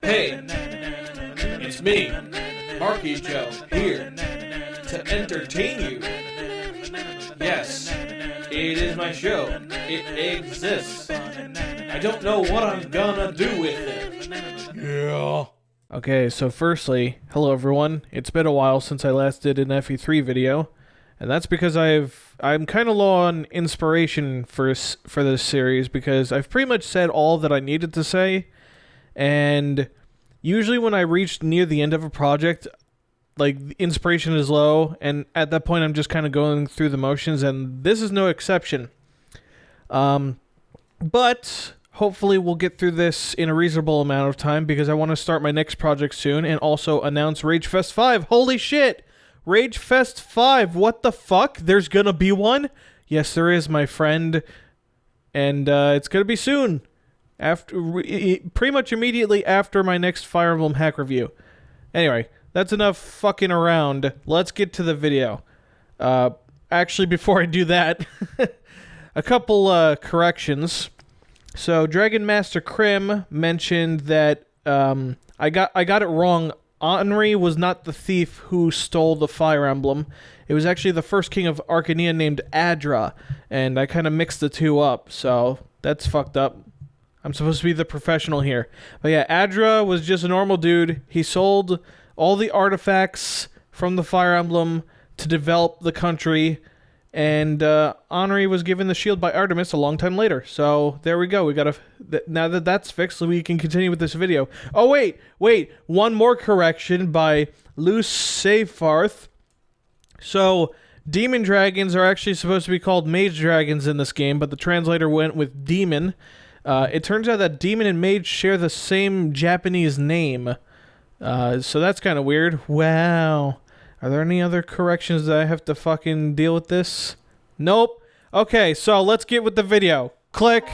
Hey, it's me, Marky Joe, here to entertain you. Yes, it is my show. It exists. I don't know what I'm gonna do with it. Yeah. Okay, so firstly, hello everyone. It's been a while since I last did an FE3 video, and that's because I'm kind of low on inspiration for this series because I've pretty much said all that I needed to say, and usually when I reach near the end of a project, like, inspiration is low, and at that point I'm just kind of going through the motions, and this is no exception. But hopefully we'll get through this in a reasonable amount of time because I want to start my next project soon and also announce RageFest 5. Holy shit! RageFest 5! What the fuck? There's gonna be one? Yes, there is, my friend. And it's gonna be soon. Pretty much immediately after my next Fire Emblem hack review. Anyway, that's enough fucking around. Let's get to the video. Actually, before I do that, a couple corrections. So, Dragon Master Krim mentioned that I got it wrong. Henri was not the thief who stole the Fire Emblem. It was actually the first king of Arcania named Adra, and I kind of mixed the two up, so that's fucked up. I'm supposed to be the professional here. But yeah, Adra was just a normal dude. He sold all the artifacts from the Fire Emblem to develop the country, and Henri was given the shield by Artemis a long time later. So there we go. We got now that that's fixed, we can continue with this video. Oh wait, one more correction by Luce Seyfarth. So demon dragons are actually supposed to be called mage dragons in this game, but the translator went with demon. It turns out that demon and mage share the same Japanese name. So that's kind of weird. Wow. Are there any other corrections that I have to fucking deal with this? Nope. Okay, so let's get with the video. Click.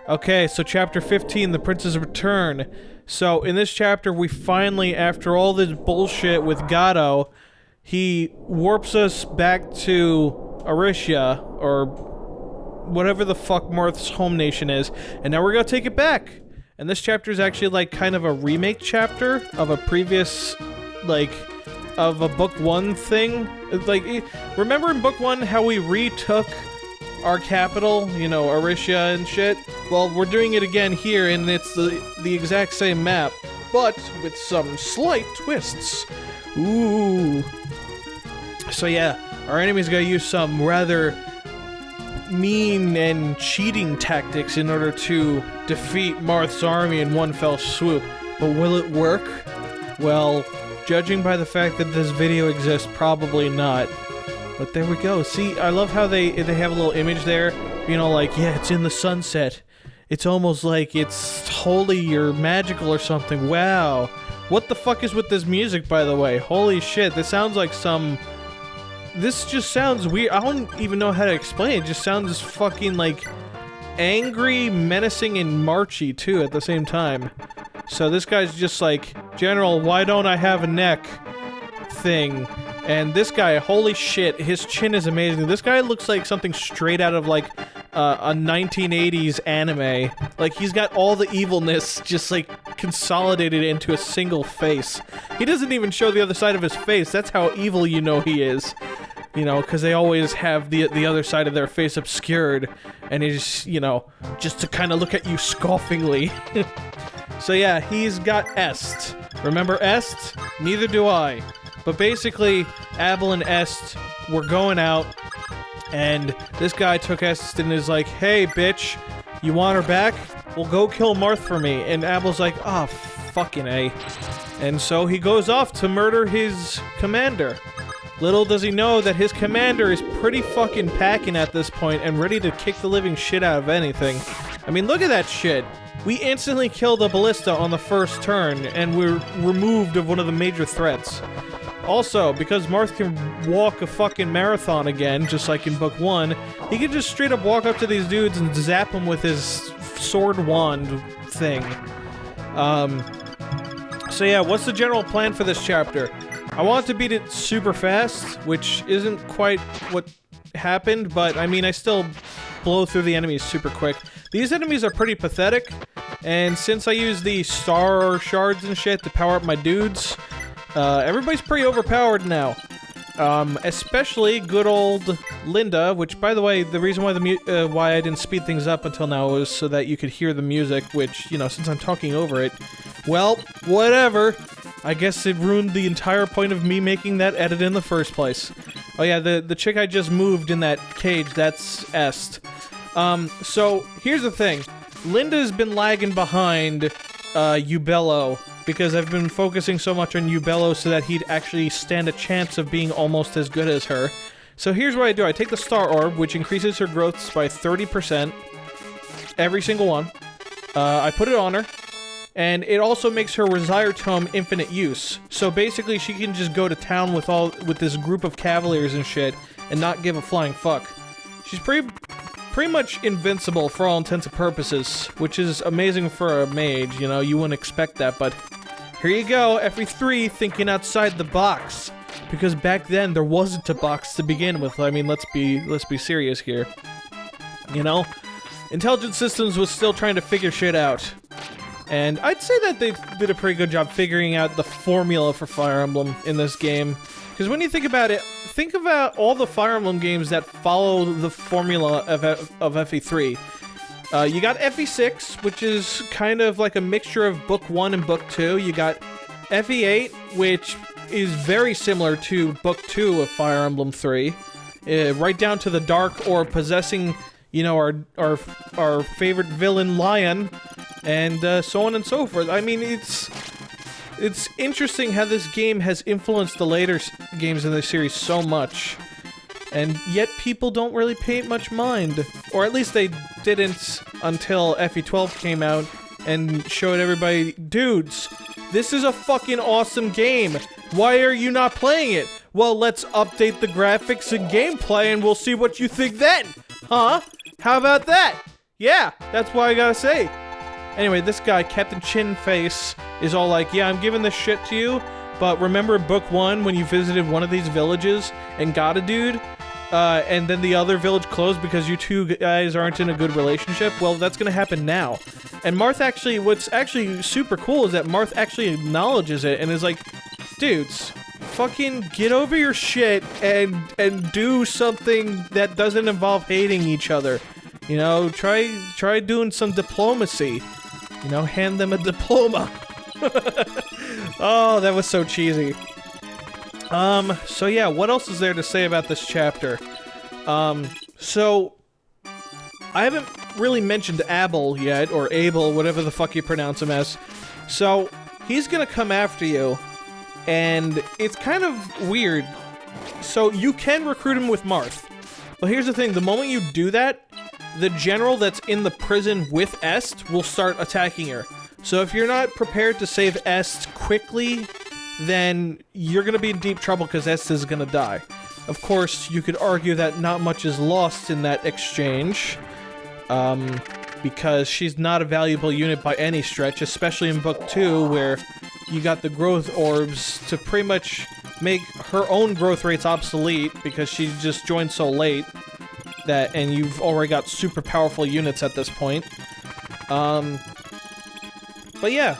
Okay, so chapter 15, The Prince's Return. So in this chapter, we finally, after all this bullshit with Gato, he warps us back to Aricia, or whatever the fuck Marth's home nation is, and now we're gonna take it back. And this chapter is actually like kind of a remake chapter of a previous, like, of a book one thing. Like, remember in book one how we retook our capital, you know, Aricia and shit? Well, we're doing it again here, and it's the exact same map, but with some slight twists. Ooh. So yeah, our enemy's gonna use some rather mean and cheating tactics in order to defeat Marth's army in one fell swoop. But will it work? Well, judging by the fact that this video exists, probably not. But there we go. See, I love how they have a little image there. You know, like, yeah, it's in the sunset. It's almost like it's holy or magical or something. Wow. What the fuck is with this music, by the way? Holy shit, this sounds like some... This just sounds weird. I don't even know how to explain it. It just sounds fucking, like, angry, menacing, and marchy, too, at the same time. So this guy's just like, General, why don't I have a neck? Thing. And this guy, holy shit, his chin is amazing. This guy looks like something straight out of, like, a 1980s anime. Like, he's got all the evilness just, like, consolidated into a single face. He doesn't even show the other side of his face. That's how evil you know he is. You know, because they always have the other side of their face obscured. And he's, you know, just to kind of look at you scoffingly. So yeah, he's got Est. Remember Est? Neither do I. But basically, Abel and Est were going out, and this guy took Est and is like, hey, bitch, you want her back? Well, go kill Marth for me. And Abel's like, oh, fucking A. And so he goes off to murder his commander. Little does he know that his commander is pretty fucking packing at this point and ready to kick the living shit out of anything. I mean, look at that shit. We instantly killed a ballista on the first turn, and we're removed of one of the major threats. Also, because Marth can walk a fucking marathon again, just like in book one, he can just straight up walk up to these dudes and zap them with his sword wand thing. So yeah, what's the general plan for this chapter? I want to beat it super fast, which isn't quite what happened, but I mean, I still blow through the enemies super quick. These enemies are pretty pathetic. And since I use the star shards and shit to power up my dudes, everybody's pretty overpowered now. Especially good old Linda, which, by the way, the reason why why I didn't speed things up until now was so that you could hear the music, which, you know, since I'm talking over it, well, whatever. I guess it ruined the entire point of me making that edit in the first place. Oh yeah, the chick I just moved in that cage, that's Est. So, here's the thing. Linda's been lagging behind, Ubello, because I've been focusing so much on Ubello so that he'd actually stand a chance of being almost as good as her. So here's what I do. I take the Star Orb, which increases her growths by 30%. Every single one. I put it on her. And it also makes her Resire Tome infinite use. So basically she can just go to town with this group of cavaliers and shit and not give a flying fuck. She's pretty much invincible for all intents and purposes, which is amazing for a mage, you know, you wouldn't expect that, but here you go, FE3 thinking outside the box. Because back then there wasn't a box to begin with. I mean, let's be serious here. You know? Intelligent Systems was still trying to figure shit out. And I'd say that they did a pretty good job figuring out the formula for Fire Emblem in this game. Because when you think about it, think about all the Fire Emblem games that follow the formula of FE3. You got FE6, which is kind of like a mixture of Book 1 and Book 2. You got FE8, which is very similar to Book 2 of Fire Emblem 3. Right down to the Dark Orb possessing, you know, our favorite villain, Lion, and so on and so forth. I mean, it's interesting how this game has influenced the later games in the series so much, and yet people don't really pay it much mind. Or at least they didn't until FE12 came out and showed everybody, dudes, this is a fucking awesome game. Why are you not playing it? Well, let's update the graphics and gameplay and we'll see what you think then. Huh? How about that? Yeah, that's what I gotta say. Anyway, this guy, Captain Chinface, is all like, yeah, I'm giving this shit to you, but remember Book 1 when you visited one of these villages and got a dude, and then the other village closed because you two guys aren't in a good relationship? Well, that's gonna happen now. And Marth actually, what's actually super cool is that Marth actually acknowledges it and is like, dudes, fucking get over your shit and do something that doesn't involve hating each other. You know, try doing some diplomacy. You know, hand them a diploma. Oh, that was so cheesy. So yeah, what else is there to say about this chapter? So I haven't really mentioned Abel yet, or Abel, whatever the fuck you pronounce him as. So he's gonna come after you, and it's kind of weird. So you can recruit him with Marth. But here's the thing, the moment you do that, the general that's in the prison with Est will start attacking her. So if you're not prepared to save Est quickly, then you're gonna be in deep trouble because Est is gonna die. Of course, you could argue that not much is lost in that exchange, because she's not a valuable unit by any stretch, especially in Book 2, where you got the growth orbs to pretty much make her own growth rates obsolete because she just joined so late. And you've already got super powerful units at this point. But yeah,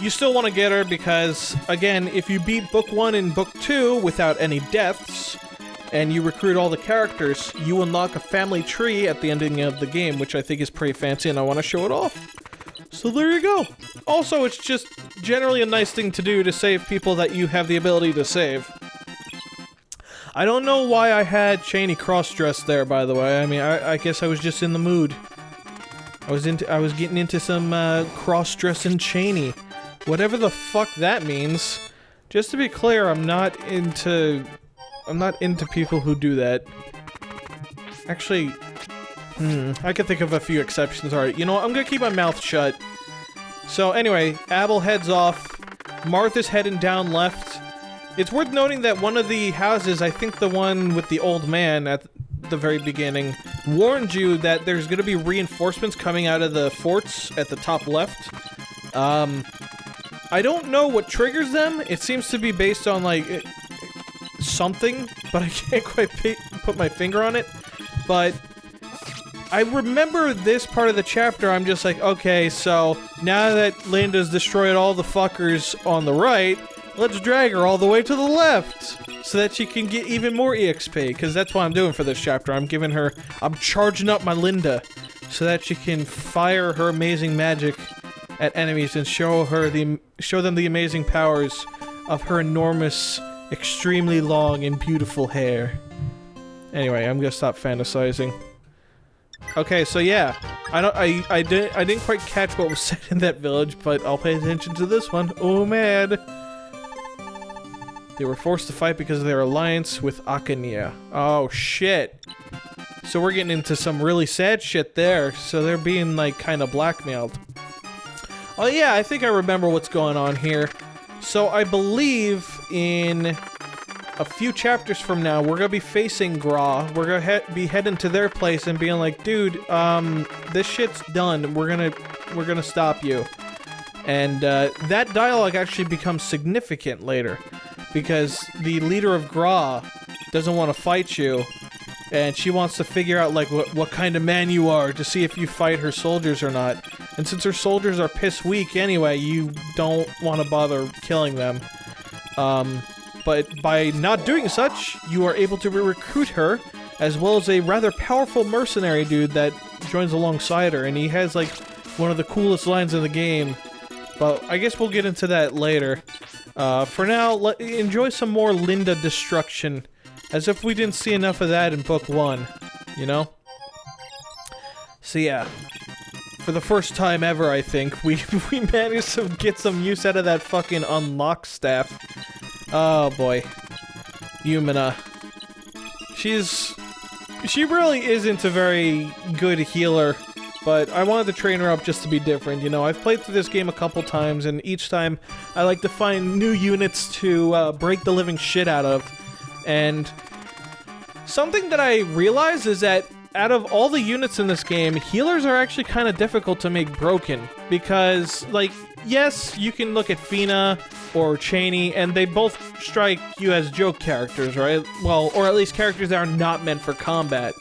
you still want to get her because, again, if you beat Book 1 and Book 2 without any deaths, and you recruit all the characters, you unlock a family tree at the ending of the game, which I think is pretty fancy, and I want to show it off. So there you go. Also, it's just generally a nice thing to do to save people that you have the ability to save. I don't know why I had Cheney cross-dressed there, by the way. I mean, I guess I was just in the mood. I was getting into some cross-dressing Cheney. Whatever the fuck that means. Just to be clear, I'm not into people who do that. Actually, I could think of a few exceptions. Alright, you know what? I'm gonna keep my mouth shut. So anyway, Abel heads off. Martha's heading down left. It's worth noting that one of the houses, I think the one with the old man at the very beginning, warned you that there's gonna be reinforcements coming out of the forts at the top left. I don't know what triggers them. It seems to be based on, like, something, but I can't quite put my finger on it. But I remember this part of the chapter, I'm just like, okay, so now that Linda's destroyed all the fuckers on the right, let's drag her all the way to the left so that she can get even more EXP, because that's what I'm doing for this chapter. I'm charging up my Linda so that she can fire her amazing magic at enemies and show them the amazing powers of her enormous, extremely long and beautiful hair. Anyway, I'm gonna stop fantasizing. Okay, so yeah, I didn't quite catch what was said in that village, but I'll pay attention to this one. Oh man. They were forced to fight because of their alliance with Akania. Oh shit. So we're getting into some really sad shit there. So they're being like kind of blackmailed. Oh yeah, I think I remember what's going on here. So I believe in a few chapters from now, we're gonna be facing Gra. We're gonna be heading to their place and being like, dude, this shit's done. We're gonna stop you. And that dialogue actually becomes significant later, because the leader of Gra doesn't want to fight you, and she wants to figure out like what kind of man you are to see if you fight her soldiers or not. And since her soldiers are piss weak anyway, you don't want to bother killing them. But by not doing such, you are able to recruit her, as well as a rather powerful mercenary dude that joins alongside her, and he has like one of the coolest lines in the game. But I guess we'll get into that later. For now, enjoy some more Linda destruction, as if we didn't see enough of that in book 1, you know? So yeah, for the first time ever, I think, we managed to get some use out of that fucking unlock staff. Oh boy. Yumina. She really isn't a very good healer, but I wanted to train her up just to be different, you know? I've played through this game a couple times, and each time I like to find new units to break the living shit out of. And something that I realized is that out of all the units in this game, healers are actually kind of difficult to make broken. Because, like, yes, you can look at Fina or Cheney, and they both strike you as joke characters, right? Well, or at least characters that are not meant for combat.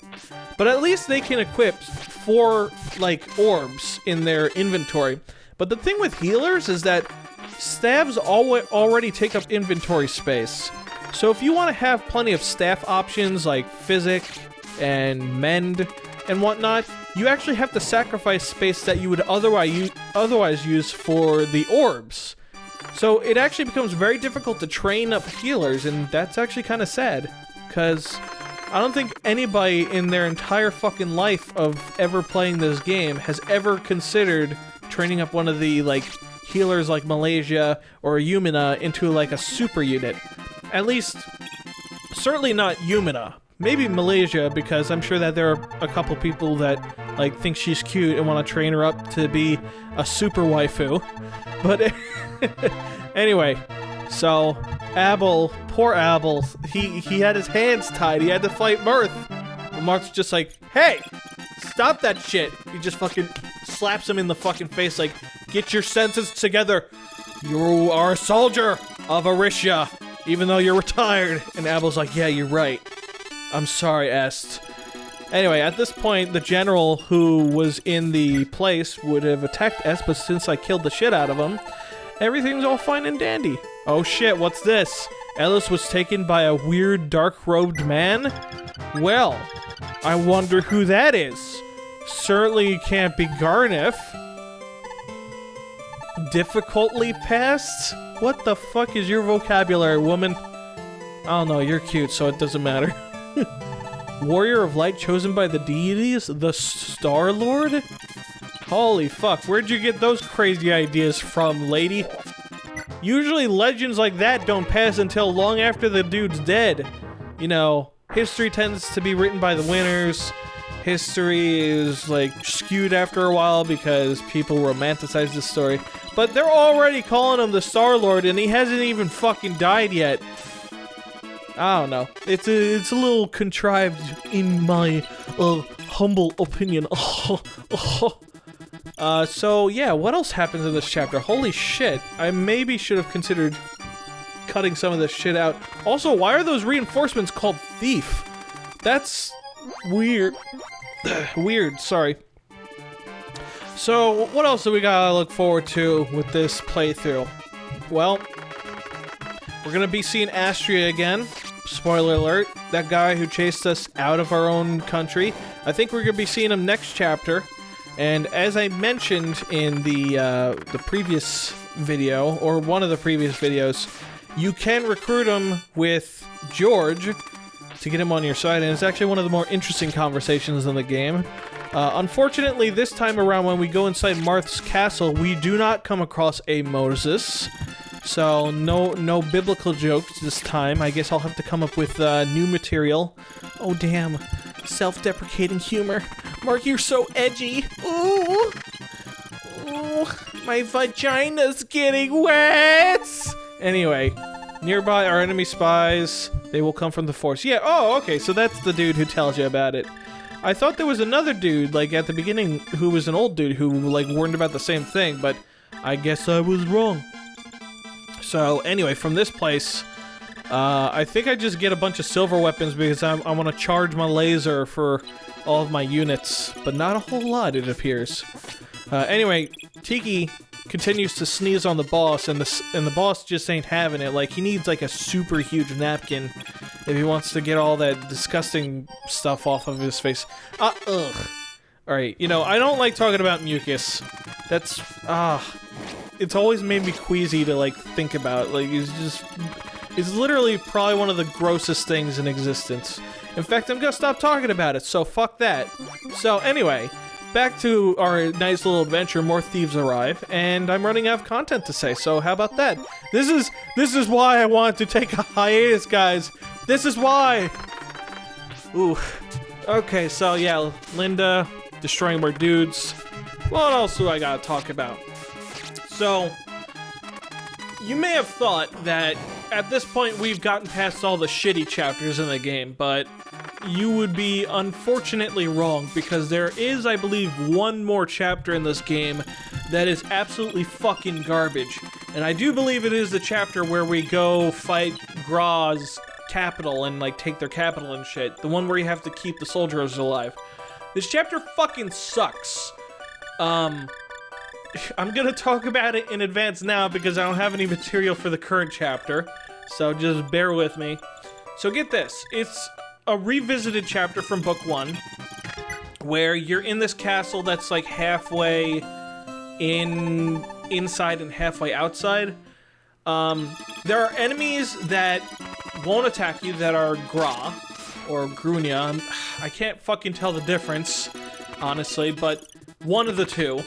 But at least they can equip 4, like, orbs in their inventory. But the thing with healers is that staves already take up inventory space. So if you want to have plenty of staff options like Physic and Mend and whatnot, you actually have to sacrifice space that you would otherwise use for the orbs. So it actually becomes very difficult to train up healers, and that's actually kind of sad, because I don't think anybody in their entire fucking life of ever playing this game has ever considered training up one of the, like, healers like Malaysia or Yumina into, like, a super unit. At least, certainly not Yumina. Maybe Malaysia, because I'm sure that there are a couple people that, like, think she's cute and want to train her up to be a super waifu. But anyway, so Abel, poor Abel, he had his hands tied. He had to fight Mirth. And Marth's just like, hey, stop that shit. He just fucking slaps him in the fucking face like, get your senses together. You are a soldier of Arisha, even though you're retired. And Abel's like, yeah, you're right. I'm sorry, Est. Anyway, at this point, the general who was in the place would have attacked Est, but since I killed the shit out of him, everything's all fine and dandy. Oh shit, what's this? Ellis was taken by a weird dark-robed man? Well, I wonder who that is. Certainly can't be Garneth. Difficultly passed? What the fuck is your vocabulary, woman? I don't know, you're cute, so it doesn't matter. Warrior of Light chosen by the deities? The Star Lord? Holy fuck, where'd you get those crazy ideas from, lady? Usually legends like that don't pass until long after the dude's dead. You know, history tends to be written by the winners. History is, like, skewed after a while because people romanticize the story. But they're already calling him the Star Lord, and he hasn't even fucking died yet. I don't know. It's a little contrived, in my humble opinion. So yeah, what else happens in this chapter? Holy shit! I maybe should have considered cutting some of this shit out. Also, why are those reinforcements called Thief? That's weird. Weird, sorry. So, what else do we gotta look forward to with this playthrough? Well, we're gonna be seeing Astria again. Spoiler alert, that guy who chased us out of our own country. I think we're gonna be seeing him next chapter. And as I mentioned in the previous video, or one of the previous videos, you can recruit him with George to get him on your side, and it's actually one of the more interesting conversations in the game. Unfortunately, this time around when we go inside Marth's castle, we do not come across a Moses. So, no biblical jokes this time. I guess I'll have to come up with new material. Oh, damn. Self-deprecating humor. Mark, you're so edgy. Ooh. Ooh. My vagina's getting wet. Anyway, nearby are enemy spies. They will come from the force. Yeah, oh, okay, so that's the dude who tells you about it. I thought there was another dude, like, at the beginning, who was an old dude who, like, warned about the same thing, but I guess I was wrong. So, anyway, from this place, I think I just get a bunch of silver weapons because I want to charge my laser for all of my units, but not a whole lot, it appears. Anyway, Tiki continues to sneeze on the boss, and the boss just ain't having it. Like, he needs, like, a super huge napkin if he wants to get all that disgusting stuff off of his face. Ugh. Alright, you know, I don't like talking about mucus. That's, it's always made me queasy to, like, think about. Like, it's literally probably one of the grossest things in existence. In fact, I'm gonna stop talking about it, so fuck that. So, anyway, back to our nice little adventure. More thieves arrive, and I'm running out of content to say, so how about that? This is why I wanted to take a hiatus, guys. This is why! Ooh. Okay, so yeah, Linda, destroying more dudes. What else do I gotta talk about? So, you may have thought that at this point we've gotten past all the shitty chapters in the game, but you would be unfortunately wrong, because there is, I believe, one more chapter in this game that is absolutely fucking garbage. And I do believe it is the chapter where we go fight Gra's capital and, like, take their capital and shit. The one where you have to keep the soldiers alive. This chapter fucking sucks. I'm gonna talk about it in advance now because I don't have any material for the current chapter, so just bear with me. So get this, it's a revisited chapter from book 1, where you're in this castle that's like halfway inside and halfway outside. There are enemies that won't attack you that are Gra, or Grunia. I can't fucking tell the difference, honestly, but one of the two.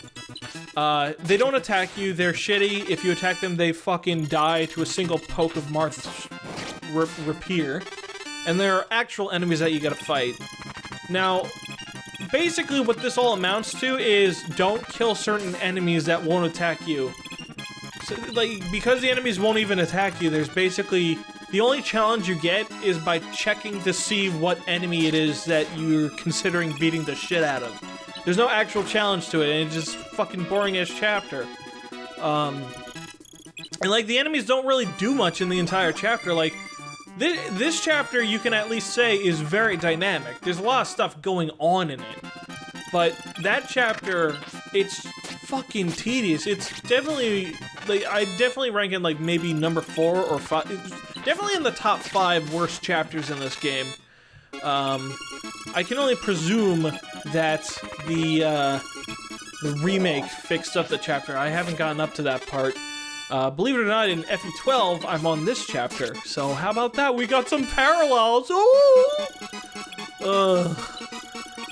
They don't attack you, they're shitty. If you attack them, they fucking die to a single poke of Marth's rapier. And there are actual enemies that you gotta fight. Now, basically what this all amounts to is don't kill certain enemies that won't attack you. So, like, because the enemies won't even attack you, there's basically... The only challenge you get is by checking to see what enemy it is that you're considering beating the shit out of. There's no actual challenge to it, and it's just fucking boring-ass chapter. And, like, the enemies don't really do much in the entire chapter. Like, this chapter, you can at least say, is very dynamic. There's a lot of stuff going on in it. But that chapter, it's fucking tedious. It's definitely, like, I definitely rank it, like, maybe number 4 or 5. It's definitely in the top 5 worst chapters in this game. I can only presume that the remake fixed up the chapter. I haven't gotten up to that part. Believe it or not, in FE12, I'm on this chapter. So how about that? We got some parallels! Ooh!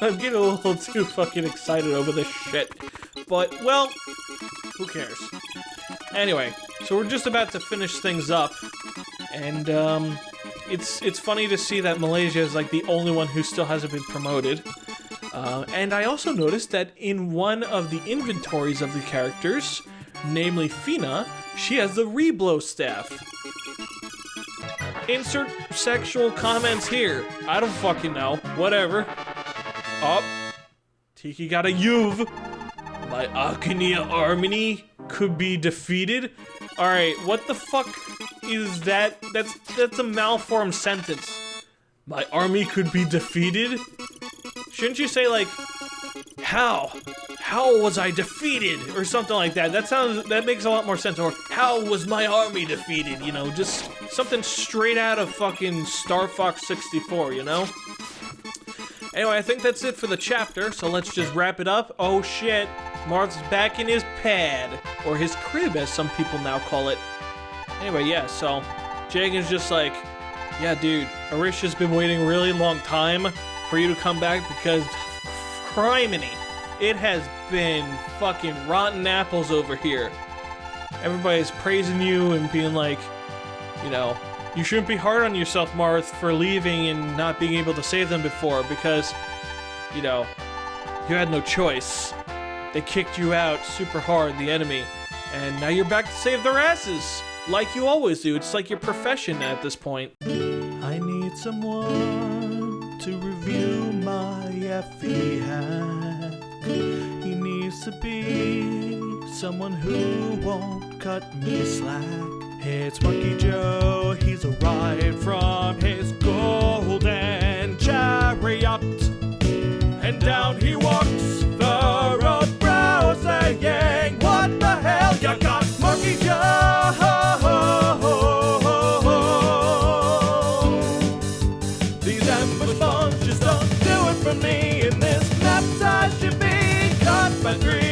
I'm getting a little too fucking excited over this shit. But, well, who cares? Anyway, so we're just about to finish things up. And, it's funny to see that Malaysia is, like, the only one who still hasn't been promoted. And I also noticed that in one of the inventories of the characters, namely Fina, she has the Reblow staff. Insert sexual comments here. I don't fucking know. Whatever. Oh, Tiki got a Yuv. My Akinia army could be defeated. Alright, what the fuck is that? That's a malformed sentence. My army could be defeated? Shouldn't you say, like, how? How was I defeated? Or something like that. That makes a lot more sense. Or, how was my army defeated? You know, just something straight out of fucking Star Fox 64, you know? Anyway, I think that's it for the chapter, so let's just wrap it up. Oh shit, Marth's back in his pad, or his crib as some people now call it. Anyway, yeah, so Jagan's just like, yeah dude, Arisha's been waiting a really long time for you to come back because, criminy, it has been fucking rotten apples over here. Everybody's praising you and being like, you know, you shouldn't be hard on yourself, Marth, for leaving and not being able to save them before because, you know, you had no choice. They kicked you out super hard, the enemy, and now you're back to save their asses, like you always do. It's like your profession at this point. I need someone to review my FE hack. He needs to be someone who won't cut me slack. It's Monkey Joe, he's arrived from his golden chariot, and down he walks the road browsing. What the hell, you got Monkey Joe? These ambush bombs just don't do it for me. In this map I should be caught by 3